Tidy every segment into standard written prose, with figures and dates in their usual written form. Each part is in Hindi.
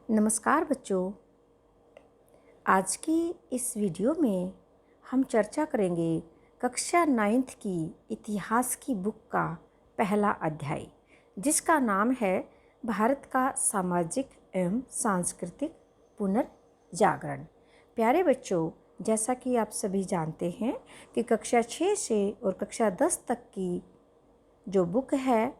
नमस्कार बच्चों। आज की इस वीडियो में हम चर्चा करेंगे कक्षा 9th की इतिहास की बुक का पहला अध्याय, जिसका नाम है भारत का सामाजिक एवं सांस्कृतिक पुनर्जागरण। प्यारे बच्चों, जैसा कि आप सभी जानते हैं कि कक्षा 6 से और कक्षा 10 तक की जो बुक है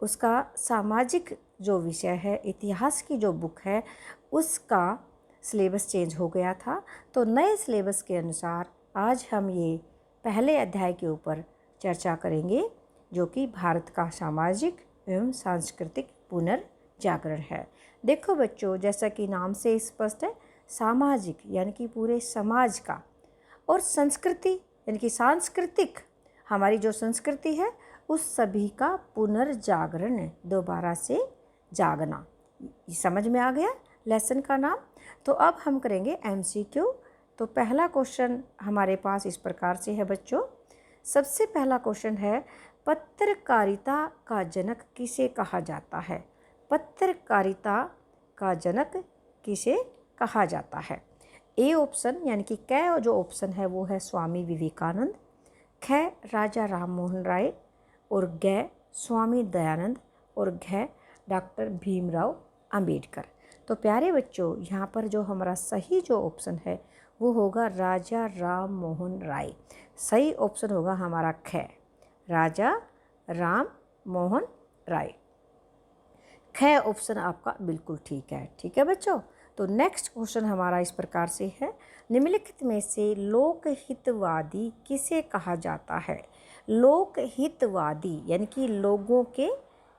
उसका सामाजिक जो विषय है, इतिहास की जो बुक है, उसका सिलेबस चेंज हो गया था। तो नए सिलेबस के अनुसार आज हम ये पहले अध्याय के ऊपर चर्चा करेंगे, जो कि भारत का सामाजिक एवं सांस्कृतिक पुनर्जागरण है। देखो बच्चों, जैसा कि नाम से स्पष्ट है, सामाजिक यानी कि पूरे समाज का, और संस्कृति यानी कि सांस्कृतिक, हमारी जो संस्कृति है उस सभी का पुनर्जागरण, दोबारा से जागना। समझ में आ गया लेसन का नाम। तो अब हम करेंगे MCQ। तो पहला क्वेश्चन हमारे पास इस प्रकार से है बच्चों। सबसे पहला क्वेश्चन है, पत्रकारिता का जनक किसे कहा जाता है? पत्रकारिता का जनक किसे कहा जाता है? ए ऑप्शन यानी कि क जो ऑप्शन है वो है स्वामी विवेकानंद, ख राजा राम मोहन राय, और ग स्वामी दयानंद, और घ डॉक्टर भीमराव अंबेडकर। तो प्यारे बच्चों, यहाँ पर जो हमारा सही जो ऑप्शन है वो होगा राजा राम मोहन राय। सही ऑप्शन होगा हमारा ख, राजा राम मोहन राय। ख ऑप्शन आपका बिल्कुल ठीक है। ठीक है बच्चों। तो नेक्स्ट क्वेश्चन हमारा इस प्रकार से है, निम्नलिखित में से लोकहितवादी किसे कहा जाता है? लोकहितवादी यानी कि लोगों के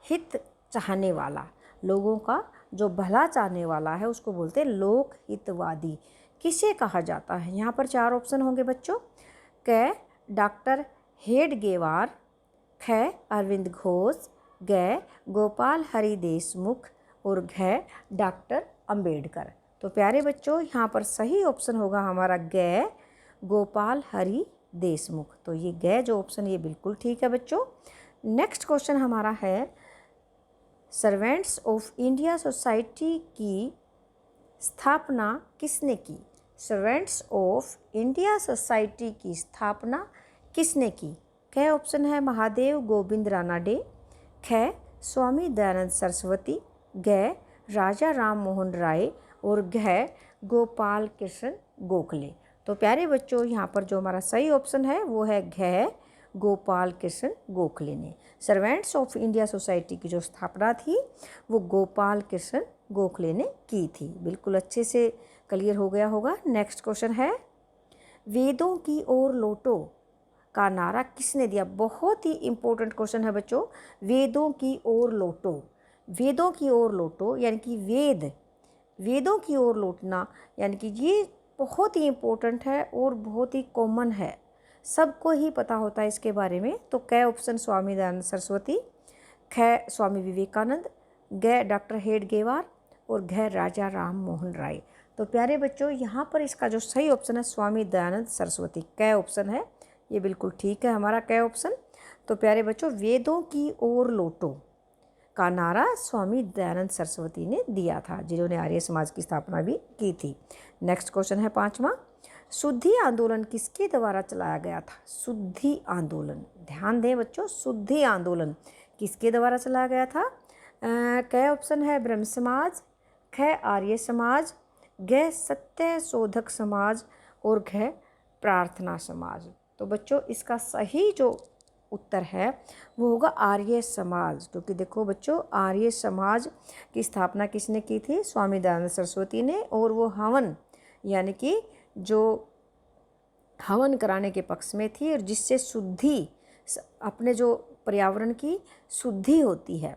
हित चाहने वाला, लोगों का जो भला चाहने वाला है उसको बोलते हैं लोकहितवादी। किसे कहा जाता है? यहाँ पर 4 ऑप्शन होंगे बच्चों। क डॉक्टर हेडगेवार, ख अरविंद घोष, ग गोपाल हरि देशमुख, और घ डॉक्टर अंबेडकर। तो प्यारे बच्चों, यहाँ पर सही ऑप्शन होगा हमारा ग गोपाल हरि देशमुख। तो ये ग जो ऑप्शन ये बिल्कुल ठीक है बच्चों। नेक्स्ट क्वेश्चन हमारा है, सर्वेंट्स ऑफ इंडिया सोसाइटी की स्थापना किसने की? सर्वेंट्स ऑफ इंडिया सोसाइटी की स्थापना किसने की? क ऑप्शन है महादेव गोविंद रानाडे, ख स्वामी दयानंद सरस्वती, ग राजा राम मोहन राय, और घ गोपाल कृष्ण गोखले। तो प्यारे बच्चों, यहाँ पर जो हमारा सही ऑप्शन है वो है घ गोपाल कृष्ण गोखले ने। सर्वेंट्स ऑफ इंडिया सोसाइटी की जो स्थापना थी वो गोपाल कृष्ण गोखले ने की थी। बिल्कुल अच्छे से क्लियर हो गया होगा। नेक्स्ट क्वेश्चन है, वेदों की ओर लौटो का नारा किसने दिया? बहुत ही इंपॉर्टेंट क्वेश्चन है बच्चों। वेदों की ओर लौटो, वेदों की ओर लौटो यानी कि वेदों की ओर लौटना, यानी कि ये बहुत ही इम्पोर्टेंट है और बहुत ही कॉमन है, सबको ही पता होता है इसके बारे में। तो क ऑप्शन स्वामी दयानंद सरस्वती, ख स्वामी विवेकानंद, ग डॉक्टर हेडगेवार, और घ राजा राम मोहन राय। तो प्यारे बच्चों, यहाँ पर इसका जो सही ऑप्शन है स्वामी दयानंद सरस्वती, क ऑप्शन है ये बिल्कुल ठीक है हमारा क ऑप्शन। तो प्यारे बच्चों, वेदों की ओर लौटो का नारा स्वामी दयानंद सरस्वती ने दिया था, जिन्होंने आर्य समाज की स्थापना भी की थी। नेक्स्ट क्वेश्चन है 5वां, शुद्धि आंदोलन किसके द्वारा चलाया गया था? शुद्धि आंदोलन, ध्यान दें बच्चों, शुद्धि आंदोलन किसके द्वारा चलाया गया था? क ऑप्शन है ब्रह्म समाज, ख आर्य समाज, ग सत्य शोधक समाज, और घ प्रार्थना समाज। तो बच्चों, इसका सही जो उत्तर है वो होगा आर्य समाज, क्योंकि देखो बच्चों, आर्य समाज की स्थापना किसने की थी? स्वामी दयानंद सरस्वती ने। और वो हवन यानी कि जो हवन कराने के पक्ष में थी, और जिससे शुद्धि, अपने जो पर्यावरण की शुद्धि होती है,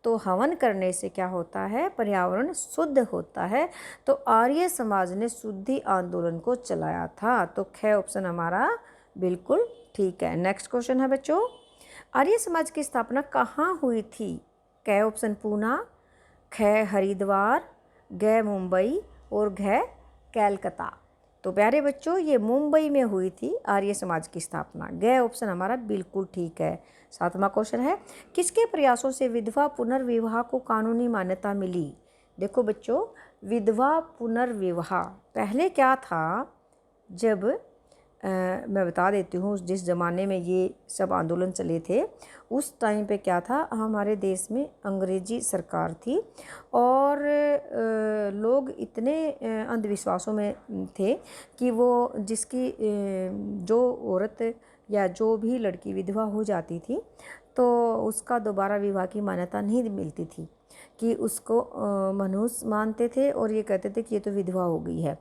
तो हवन करने से क्या होता है? पर्यावरण शुद्ध होता है। तो आर्य समाज ने शुद्धि आंदोलन को चलाया था। तो ख ऑप्शन हमारा बिल्कुल ठीक है। नेक्स्ट क्वेश्चन है बच्चों, आर्य समाज की स्थापना कहाँ हुई थी? क ऑप्शन पूना, ख हरिद्वार, ग मुंबई, और घ कैलकाता। तो प्यारे बच्चों, ये मुंबई में हुई थी आर्य समाज की स्थापना। ग ऑप्शन हमारा बिल्कुल ठीक है। 7वां क्वेश्चन है, किसके प्रयासों से विधवा पुनर्विवाह को कानूनी मान्यता मिली? देखो बच्चों, विधवा पुनर्विवाह पहले क्या था, जब मैं बता देती हूँ जिस ज़माने में ये सब आंदोलन चले थे उस टाइम पे क्या था, हमारे देश में अंग्रेजी सरकार थी और लोग इतने अंधविश्वासों में थे कि वो जिसकी जो औरत या जो भी लड़की विधवा हो जाती थी तो उसका दोबारा विवाह की मान्यता नहीं मिलती थी, कि उसको मनुष्य मानते थे और ये कहते थे कि ये तो विधवा हो गई है,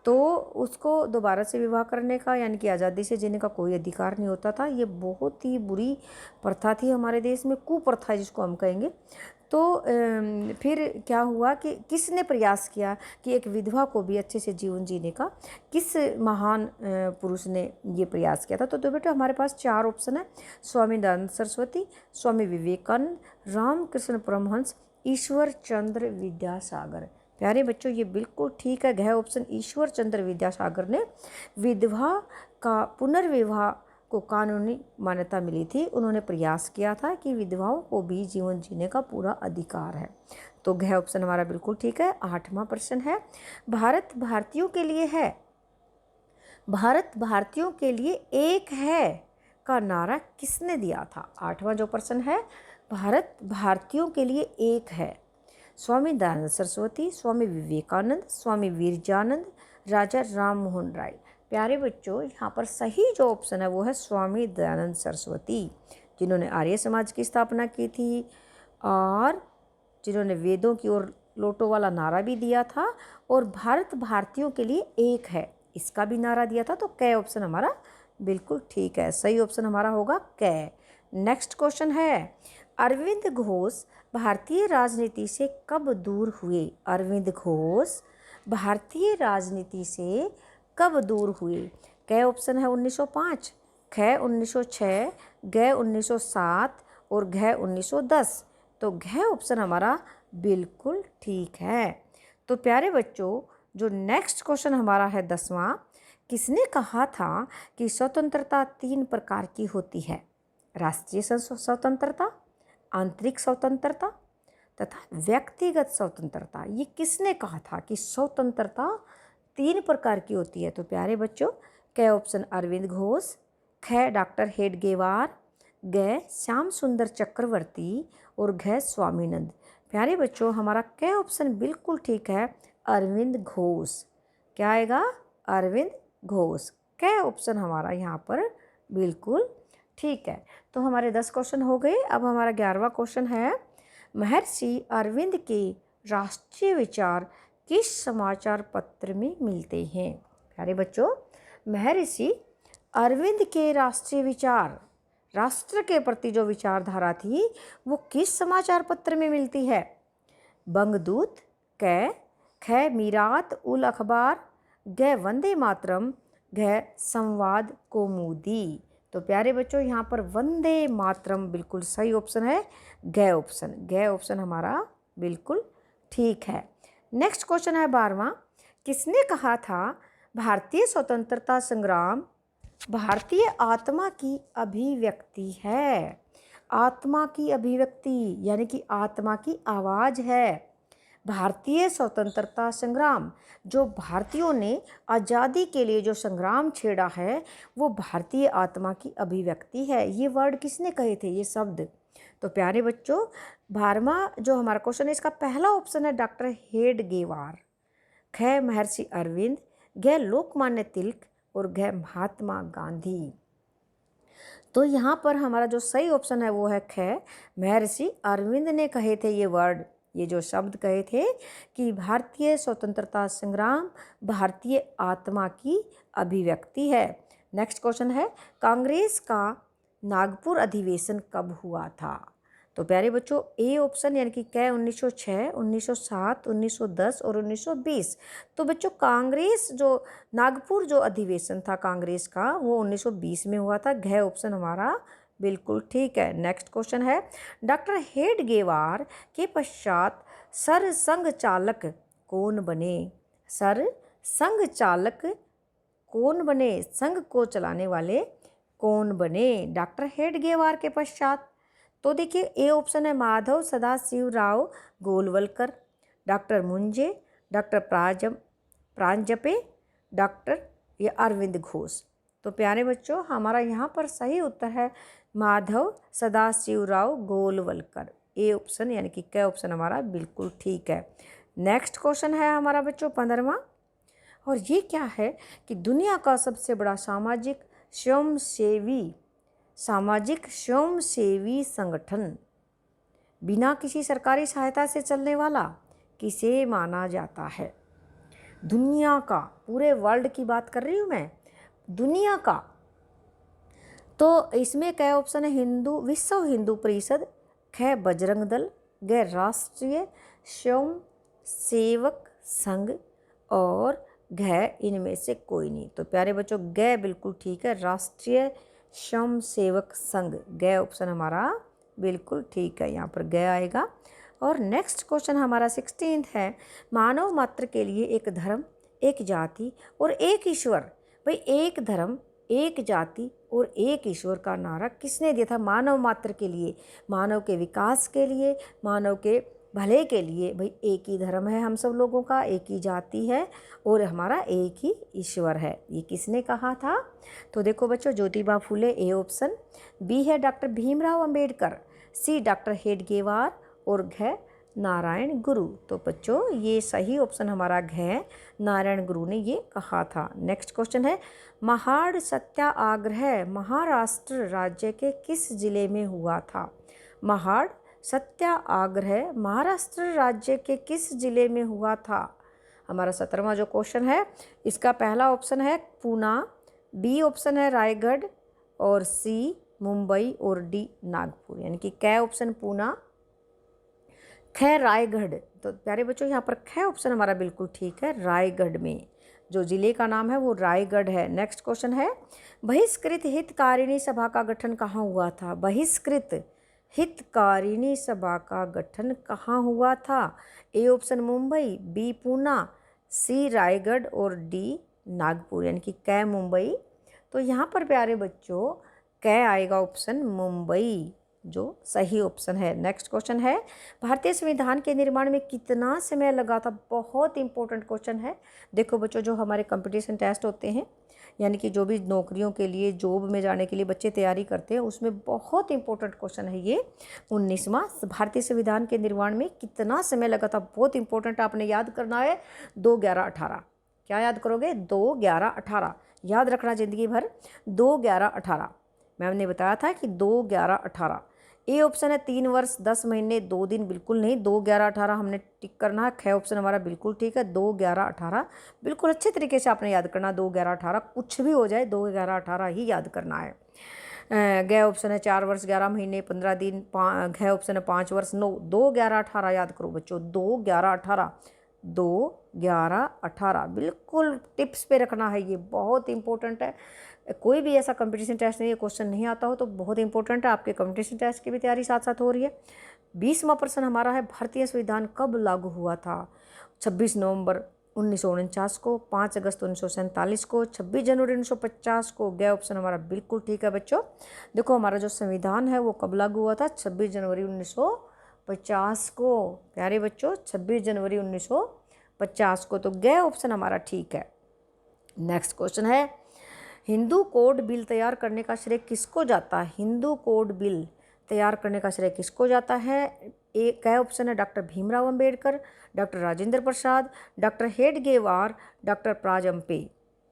तो उसको दोबारा से विवाह करने का यानी कि आज़ादी से जीने का कोई अधिकार नहीं होता था। ये बहुत ही बुरी प्रथा थी हमारे देश में, कुप्रथा जिसको हम कहेंगे। तो फिर क्या हुआ कि किसने प्रयास किया कि एक विधवा को भी अच्छे से जीवन जीने का, किस महान पुरुष ने ये प्रयास किया था। तो बेटा हमारे पास 4 ऑप्शन है, स्वामी दयानंद सरस्वती, स्वामी विवेकानंद, रामकृष्ण परमहंस, ईश्वर चंद्र विद्यासागर। प्यारे बच्चों ये बिल्कुल ठीक है, घ ऑप्शन ईश्वर चंद्र विद्यासागर ने विधवा का पुनर्विवाह को कानूनी मान्यता मिली थी। उन्होंने प्रयास किया था कि विधवाओं को भी जीवन जीने का पूरा अधिकार है। तो घ ऑप्शन हमारा बिल्कुल ठीक है। 8वां प्रश्न है, भारत भारतीयों के लिए है, भारत भारतीयों के लिए एक है का नारा किसने दिया था? 8वां जो प्रश्न है, भारत भारतीयों के लिए एक है, स्वामी दयानंद सरस्वती, स्वामी विवेकानंद, स्वामी वीरजानंद, राजा राम मोहन राय। प्यारे बच्चों यहाँ पर सही जो ऑप्शन है वो है स्वामी दयानंद सरस्वती, जिन्होंने आर्य समाज की स्थापना की थी और जिन्होंने वेदों की ओर लौटो वाला नारा भी दिया था और भारत भारतीयों के लिए एक है इसका भी नारा दिया था। तो क ऑप्शन हमारा बिल्कुल ठीक है, सही ऑप्शन हमारा होगा क। नेक्स्ट क्वेश्चन है, अरविंद घोष भारतीय राजनीति से कब दूर हुए? अरविंद घोष भारतीय राजनीति से कब दूर हुए? क ऑप्शन है 1905, ख 1906, ग 1907 और घ 1910। तो घ ऑप्शन हमारा बिल्कुल ठीक है। तो प्यारे बच्चों जो नेक्स्ट क्वेश्चन हमारा है 10वां, किसने कहा था कि स्वतंत्रता 3 प्रकार की होती है? राष्ट्रीय स्वतंत्रता, आंतरिक स्वतंत्रता तथा व्यक्तिगत स्वतंत्रता। ये किसने कहा था कि स्वतंत्रता 3 प्रकार की होती है? तो प्यारे बच्चों क ऑप्शन अरविंद घोष, ख डॉक्टर हेडगेवार, ग श्याम सुंदर चक्रवर्ती और घ स्वामीनंद। प्यारे बच्चों हमारा क ऑप्शन बिल्कुल ठीक है, अरविंद घोष। क्या आएगा? अरविंद घोष। क ऑप्शन हमारा यहाँ पर बिल्कुल ठीक है। तो हमारे 10 क्वेश्चन हो गए। अब हमारा 11वां क्वेश्चन है, महर्षि अरविंद के राष्ट्रीय विचार किस समाचार पत्र में मिलते हैं? प्यारे बच्चों महर्षि अरविंद के राष्ट्रीय विचार, राष्ट्र के प्रति जो विचारधारा थी वो किस समाचार पत्र में मिलती है? बंगदूत, क ख मीरात उल अखबार, ग वंदे मातरम, घ संवाद कौमुदी। तो प्यारे बच्चों यहाँ पर वंदे मातरम बिल्कुल सही ऑप्शन है, ग ऑप्शन। ग ऑप्शन हमारा बिल्कुल ठीक है। नेक्स्ट क्वेश्चन है 12वां, किसने कहा था भारतीय स्वतंत्रता संग्राम भारतीय आत्मा की अभिव्यक्ति है? आत्मा की अभिव्यक्ति यानी कि आत्मा की आवाज़ है। भारतीय स्वतंत्रता संग्राम, जो भारतीयों ने आज़ादी के लिए जो संग्राम छेड़ा है वो भारतीय आत्मा की अभिव्यक्ति है। ये वर्ड किसने कहे थे, ये शब्द? तो प्यारे बच्चों 12वां जो हमारा क्वेश्चन है इसका पहला ऑप्शन है डॉक्टर हेडगेवार, ख महर्षि अरविंद, ग लोकमान्य तिलक और घ महात्मा गांधी। तो यहाँ पर हमारा जो सही ऑप्शन है वो है ख, महर्षि अरविंद ने कहे थे ये वर्ड, ये जो शब्द कहे थे कि भारतीय स्वतंत्रता संग्राम भारतीय आत्मा की अभिव्यक्ति है। नेक्स्ट क्वेश्चन है, कांग्रेस का नागपुर अधिवेशन कब हुआ था? तो प्यारे बच्चों ए ऑप्शन यानी कि क 1906, 1907, 1910 और 1920। तो बच्चों कांग्रेस जो नागपुर जो अधिवेशन था कांग्रेस का वो 1920 में हुआ था। घ ऑप्शन हमारा बिल्कुल ठीक है। नेक्स्ट क्वेश्चन है, डॉक्टर हेडगेवार के पश्चात सर संघ चालक कौन बने? सर संघ चालक कौन बने? संघ को चलाने वाले कौन बने डॉक्टर हेडगेवार के पश्चात? तो देखिए ए ऑप्शन है Madhav Sadashiv Rao Golwalkar, doctor Munje, doctor Paranjpe, doctor या अरविंद घोष। तो प्यारे बच्चों, हमारा यहाँ पर सही उत्तर है माधव सदाशिवराव गोलवलकर। ए ऑप्शन यानी कि क ऑप्शन हमारा बिल्कुल ठीक है। नेक्स्ट क्वेश्चन है हमारा बच्चों 15वां, और ये क्या है कि दुनिया का सबसे बड़ा सामाजिक स्वयंसेवी संगठन बिना किसी सरकारी सहायता से चलने वाला किसे माना जाता है? दुनिया का, पूरे वर्ल्ड की बात कर रही हूँ मैं, दुनिया का। तो इसमें क्या ऑप्शन है? विश्व हिंदू परिषद, ख बजरंग दल, ग राष्ट्रीय स्वयं सेवक संघ, और घ इनमें से कोई नहीं। तो प्यारे बच्चों, ग बिल्कुल ठीक है, राष्ट्रीय स्वयं सेवक संघ, ग ऑप्शन हमारा बिल्कुल ठीक है, यहाँ पर ग आएगा। और नेक्स्ट क्वेश्चन हमारा 16 है, मानव मात्र के लिए एक धर्म, एक जाति और एक ईश्वर। भाई, एक धर्म, एक जाति और एक ईश्वर का नारा किसने दिया था? मानव मात्र के लिए, मानव के विकास के लिए, मानव के भले के लिए। भाई, एक ही धर्म है हम सब लोगों का, एक ही जाति है और हमारा एक ही ईश्वर है, ये किसने कहा था? तो देखो बच्चों, Jyotiba Phule, A option. B है डॉक्टर भीमराव अंबेडकर, सी डॉक्टर हेडगेवार और घ नारायण गुरु। तो बच्चों, ये सही ऑप्शन हमारा घ नारायण गुरु ने ये कहा था। नेक्स्ट क्वेश्चन है, महाड़ सत्याग्रह महाराष्ट्र राज्य के किस जिले में हुआ था? महाड़ सत्याग्रह महाराष्ट्र राज्य के किस जिले में हुआ था? हमारा 17वां जो क्वेश्चन है, इसका पहला ऑप्शन है पूना, बी ऑप्शन है रायगढ़, और सी मुंबई और डी नागपुर। यानी कि क ऑप्शन पूना, ख रायगढ़। तो प्यारे बच्चों, यहाँ पर ख ऑप्शन हमारा बिल्कुल ठीक है, रायगढ़ में जो जिले का नाम है वो रायगढ़ है। नेक्स्ट क्वेश्चन है, बहिष्कृत हितकारिणी सभा का गठन कहाँ हुआ था? बहिष्कृत हितकारिणी सभा का गठन कहाँ हुआ था? A option Mumbai, B Poona, C Raigad और डी नागपुर। यानी कि क मुंबई। तो यहाँ पर प्यारे बच्चों, क आएगा ऑप्शन मुंबई, जो सही ऑप्शन है। नेक्स्ट क्वेश्चन है, भारतीय संविधान के निर्माण में कितना समय लगा था? बहुत इंपॉर्टेंट क्वेश्चन है। देखो बच्चों, जो हमारे कंपटीशन टेस्ट होते हैं, यानी कि जो भी नौकरियों के लिए, जॉब में जाने के लिए बच्चे तैयारी करते हैं, उसमें बहुत इंपॉर्टेंट क्वेश्चन है ये 19वां। भारतीय संविधान के निर्माण में कितना समय लगा था? बहुत इंपॉर्टेंट, आपने याद करना है 2-11-18। क्या याद करोगे? 2-11-18 याद रखना जिंदगी भर। 2-11-18 मैम ने बताया था कि 2-11-18। ए ऑप्शन है 3 वर्ष 10 महीने 2 दिन, बिल्कुल नहीं, 2-11-18 हमने टिक करना है। ख ऑप्शन हमारा बिल्कुल ठीक है, 2-11-18 बिल्कुल अच्छे तरीके से आपने याद करना। 2-11-18 कुछ भी हो जाए, 2-11-18 ही याद करना है। ग ऑप्शन है 4 वर्ष 11 महीने 15 दिन। घ ऑप्शन है 5 वर्ष 9। 2-11-18 याद करो बच्चों, 2-11-18, 2-11-18 बिल्कुल टिप्स पे रखना है, ये बहुत इंपॉर्टेंट है। कोई भी ऐसा कंपटीशन टेस्ट नहीं, ये क्वेश्चन नहीं आता हो तो बहुत इंपॉर्टेंट है। आपके कंपटीशन टेस्ट की भी तैयारी साथ साथ हो रही है। 20वां प्रश्न हमारा है, भारतीय संविधान कब लागू हुआ था? 26 नवंबर 1949 को, 5 अगस्त 1947 को, 26 जनवरी 1950 को। ग ऑप्शन हमारा बिल्कुल ठीक है बच्चों। देखो, हमारा जो संविधान है वो कब लागू हुआ था? 26 जनवरी 1950 को। प्यारे बच्चों, 26 जनवरी 1950 को। तो ग ऑप्शन हमारा ठीक है। नेक्स्ट क्वेश्चन है, हिंदू कोड बिल तैयार करने का श्रेय किसको जाता है? हिंदू कोड बिल तैयार करने का श्रेय किसको जाता है? एक क ऑप्शन है doctor Bhimrao Ambedkar, doctor Rajendra Prasad, doctor Hedgewar, doctor प्राजम्पे।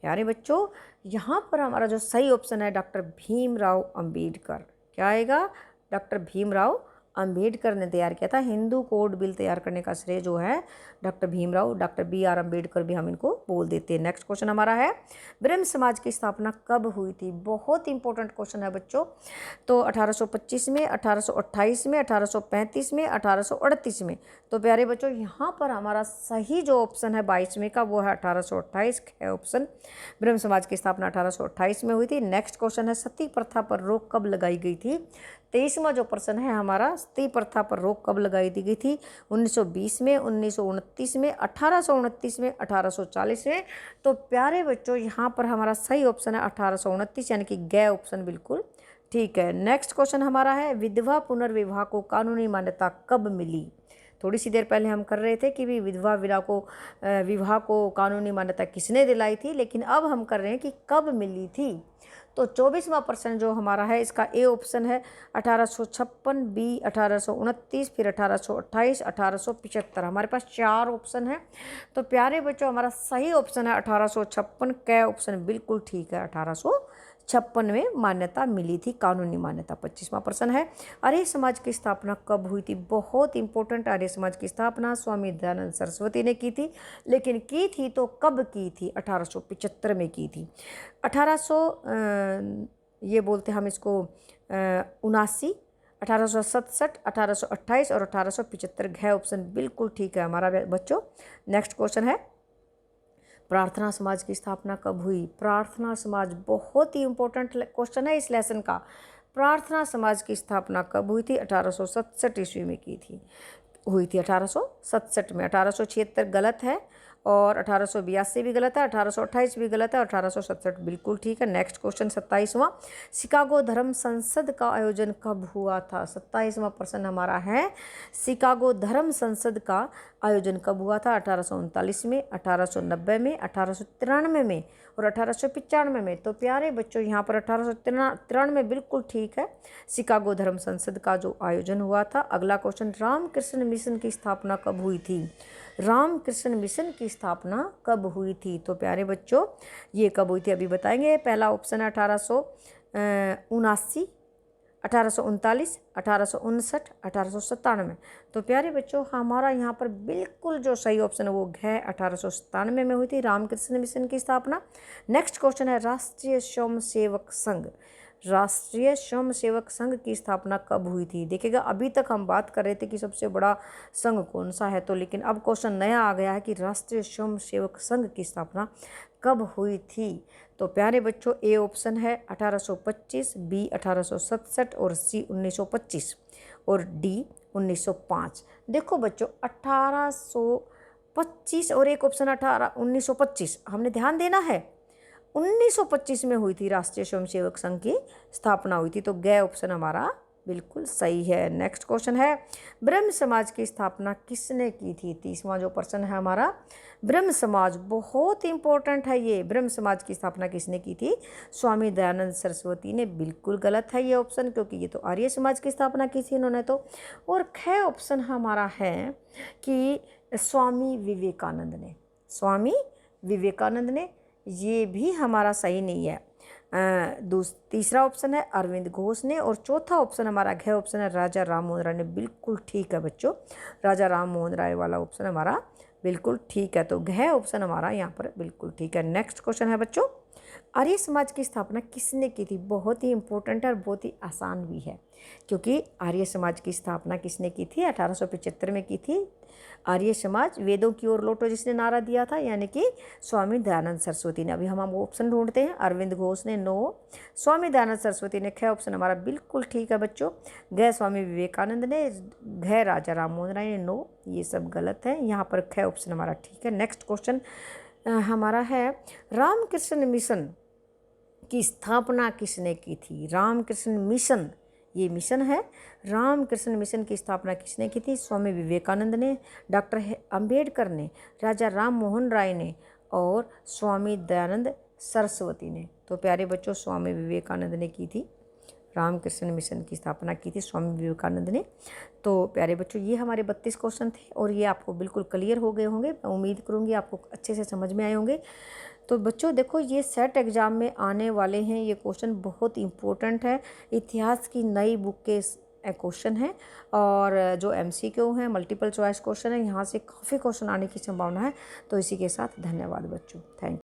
प्यारे बच्चों, यहाँ पर हमारा जो सही ऑप्शन है डॉक्टर भीमराव अंबेडकर। क्या आएगा? डॉक्टर भीमराव अंबेडकर ने तैयार किया था। हिंदू कोड बिल तैयार करने का श्रेय जो है doctor Bhimrao, doctor BR Ambedkar भी हम इनको बोल देते हैं। नेक्स्ट क्वेश्चन हमारा है, ब्रह्म समाज की स्थापना कब हुई थी? बहुत इंपॉर्टेंट क्वेश्चन है बच्चों। तो 1825 में, 1828 में, 1835 में, 1838 में। तो प्यारे बच्चों, यहाँ पर हमारा सही जो ऑप्शन है 22वें का, वो है 1828 है ऑप्शन। ब्रह्म समाज की स्थापना 1828 में हुई थी। नेक्स्ट क्वेश्चन है, सती प्रथा पर रोक कब लगाई गई थी? 23वां जो प्रश्न है हमारा, सती प्रथा पर रोक कब लगाई दी गई थी? 1920 में, 1929 में, 1829 में, 1840 में। तो प्यारे बच्चों, यहाँ पर हमारा सही ऑप्शन है 1829, यानी कि ग ऑप्शन बिल्कुल ठीक है। नेक्स्ट क्वेश्चन हमारा है, विधवा पुनर्विवाह को कानूनी मान्यता कब मिली? थोड़ी सी देर पहले हम कर रहे थे कि भी विवाह को कानूनी मान्यता किसने दिलाई थी, लेकिन अब हम कर रहे हैं कि कब मिली थी। तो 24वां प्रश्न जो हमारा है, इसका ए ऑप्शन है 1856, बी 1829, फिर 1828, 1875। हमारे पास 4 ऑप्शन है। तो प्यारे बच्चों, हमारा सही ऑप्शन है 1856। कै ऑप्शन बिल्कुल ठीक है, 1856 में मान्यता मिली थी, कानूनी मान्यता। 25वां प्रश्न है, आर्य समाज की स्थापना कब हुई थी? बहुत इंपॉर्टेंट। आर्य समाज की स्थापना स्वामी दयानंद सरस्वती ने की थी, लेकिन की थी तो कब की थी? 1875 में की थी। 1800 ये बोलते हम इसको 79, 1867, 1828 और 1875। घ ऑप्शन बिल्कुल ठीक है हमारा बच्चों। नेक्स्ट क्वेश्चन है, प्रार्थना समाज की स्थापना कब हुई? प्रार्थना समाज बहुत ही इंपॉर्टेंट क्वेश्चन है इस लेसन का। प्रार्थना समाज की स्थापना कब हुई थी? 1867 ईस्वी में हुई थी 1867 में। 1876 गलत है और 1882 भी गलत है, 1828 भी गलत है और 1867 बिल्कुल ठीक है। नेक्स्ट क्वेश्चन 27वां, शिकागो धर्म संसद का आयोजन कब हुआ था? 27वां प्रश्न हमारा है, शिकागो धर्म संसद का आयोजन कब हुआ था? 1839 में, 1890 में, 1893 में और 1895 में। तो प्यारे बच्चों, यहाँ पर 1893 बिल्कुल ठीक है, शिकागो धर्म संसद का जो आयोजन हुआ था। अगला क्वेश्चन, रामकृष्ण मिशन की स्थापना कब हुई थी? रामकृष्ण मिशन की स्थापना कब हुई थी? तो प्यारे बच्चों, ये कब हुई थी अभी बताएंगे। पहला ऑप्शन है 1879, 1839, 1859, 1897। तो प्यारे बच्चों, हमारा यहाँ पर बिल्कुल जो सही ऑप्शन है वो घ 1897 में हुई थी रामकृष्ण मिशन की स्थापना। नेक्स्ट क्वेश्चन है, राष्ट्रीय स्वयंसेवक संघ, राष्ट्रीय स्वयंसेवक संघ की स्थापना कब हुई थी? देखिएगा, अभी तक हम बात कर रहे थे कि सबसे बड़ा संघ कौन सा है, तो लेकिन अब क्वेश्चन नया आ गया है कि राष्ट्रीय स्वयंसेवक संघ की स्थापना कब हुई थी? तो प्यारे बच्चों, ए ऑप्शन है 1825, बी 1867 और सी 1925 और डी 1905। देखो बच्चों, 1825 और एक ऑप्शन 1925, हमने ध्यान देना है। 1925 में हुई थी राष्ट्रीय स्वयंसेवक संघ की स्थापना हुई थी। तो ग ऑप्शन हमारा बिल्कुल सही है। नेक्स्ट क्वेश्चन है, ब्रह्म समाज की स्थापना किसने की थी? 30वां जो प्रश्न है हमारा, ब्रह्म समाज बहुत इंपॉर्टेंट है ये। ब्रह्म समाज की स्थापना किसने की थी? स्वामी दयानंद सरस्वती ने। बिल्कुल गलत है ये ऑप्शन, क्योंकि ये तो आर्य समाज की स्थापना की थी इन्होंने तो। और ख ऑप्शन हमारा है कि स्वामी विवेकानंद ने, स्वामी विवेकानंद ने। ये भी हमारा सही नहीं है। तीसरा ऑप्शन है अरविंद घोष ने और चौथा ऑप्शन हमारा घ ऑप्शन है राजा राम मोहन राय ने। बिल्कुल ठीक है बच्चों, राजा राम मोहन राय वाला ऑप्शन हमारा बिल्कुल ठीक है। तो घ ऑप्शन हमारा यहाँ पर बिल्कुल ठीक है। नेक्स्ट क्वेश्चन है बच्चों, आर्य समाज की स्थापना किसने की थी? बहुत ही इंपॉर्टेंट है और बहुत ही आसान भी है, क्योंकि आर्य समाज की स्थापना किसने की थी? 1875 में की थी। आर्य समाज वेदों की ओर लौटो जिसने नारा दिया था, यानी कि स्वामी दयानंद सरस्वती ने। अभी हम ऑप्शन ढूंढते हैं। अरविंद घोष ने नो, स्वामी दयानंद सरस्वती ने। ख ऑप्शन हमारा बिल्कुल ठीक है बच्चों। ग स्वामी विवेकानंद ने, घ राजा राम मोहन राय ने। नो, ये सब गलत है। यहाँ पर ख ऑप्शन हमारा ठीक है। नेक्स्ट क्वेश्चन हमारा है, रामकृष्ण मिशन की स्थापना किसने की थी? रामकृष्ण मिशन, ये मिशन है। रामकृष्ण मिशन की स्थापना किसने की थी? स्वामी विवेकानंद ने, डॉक्टर अंबेडकर ने, राजा राम मोहन राय ने और स्वामी दयानंद सरस्वती ने। तो प्यारे बच्चों, स्वामी विवेकानंद ने की थी, रामकृष्ण मिशन की स्थापना की थी स्वामी विवेकानंद ने। तो प्यारे बच्चों, ये हमारे 32 क्वेश्चन थे और ये आपको बिल्कुल क्लियर हो गए होंगे। मैं उम्मीद करूँगी आपको अच्छे से समझ में आए होंगे। तो बच्चों देखो, ये सेट एग्ज़ाम में आने वाले हैं ये क्वेश्चन, बहुत इंपॉर्टेंट है। इतिहास की नई बुक के क्वेश्चन हैं और जो MCQ हैं, मल्टीपल चॉइस क्वेश्चन है, यहाँ से काफ़ी क्वेश्चन आने की संभावना है। तो इसी के साथ धन्यवाद बच्चों, थैंक यू।